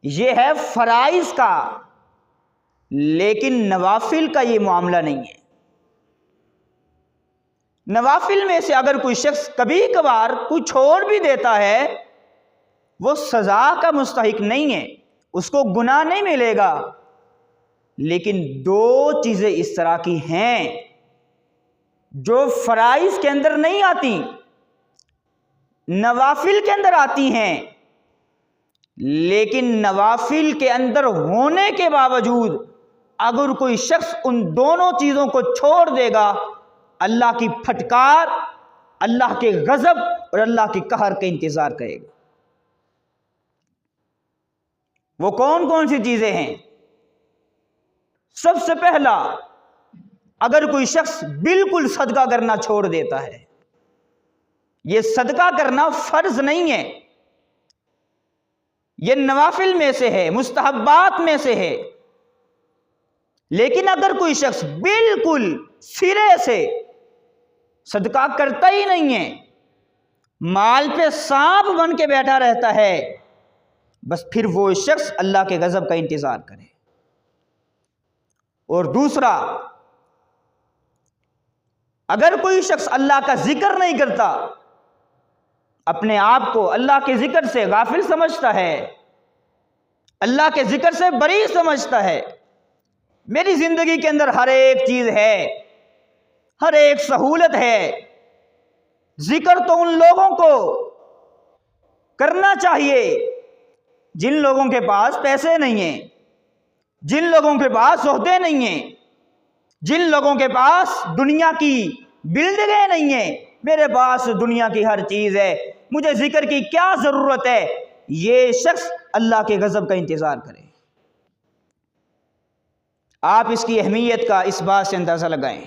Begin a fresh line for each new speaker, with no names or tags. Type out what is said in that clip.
یہ ہے فرائض کا، لیکن نوافل کا یہ معاملہ نہیں ہے۔ نوافل میں سے اگر کوئی شخص کبھی کبھار کوئی چھوڑ بھی دیتا ہے، وہ سزا کا مستحق نہیں ہے، اس کو گناہ نہیں ملے گا۔ لیکن دو چیزیں اس طرح کی ہیں جو فرائض کے اندر نہیں آتی، نوافل کے اندر آتی ہیں، لیکن نوافل کے اندر ہونے کے باوجود اگر کوئی شخص ان دونوں چیزوں کو چھوڑ دے گا، اللہ کی پھٹکار، اللہ کے غضب اور اللہ کے قہر کا انتظار کرے گا۔ وہ کون کون سی چیزیں ہیں؟ سب سے پہلا، اگر کوئی شخص بالکل صدقہ کرنا چھوڑ دیتا ہے، یہ صدقہ کرنا فرض نہیں ہے، یہ نوافل میں سے ہے، مستحبات میں سے ہے، لیکن اگر کوئی شخص بالکل سرے سے صدقہ کرتا ہی نہیں ہے، مال پہ سانپ بن کے بیٹھا رہتا ہے، بس پھر وہ شخص اللہ کے غضب کا انتظار کرے۔ اور دوسرا، اگر کوئی شخص اللہ کا ذکر نہیں کرتا، اپنے آپ کو اللہ کے ذکر سے غافل سمجھتا ہے، اللہ کے ذکر سے بری سمجھتا ہے، میری زندگی کے اندر ہر ایک چیز ہے، ہر ایک سہولت ہے، ذکر تو ان لوگوں کو کرنا چاہیے جن لوگوں کے پاس پیسے نہیں ہیں، جن لوگوں کے پاس عہدے نہیں ہیں، جن لوگوں کے پاس دنیا کی بلڈنگیں نہیں ہیں، میرے پاس دنیا کی ہر چیز ہے، مجھے ذکر کی کیا ضرورت ہے؟ یہ شخص اللہ کے غضب کا انتظار کرے۔ آپ اس کی اہمیت کا اس بات سے اندازہ لگائیں۔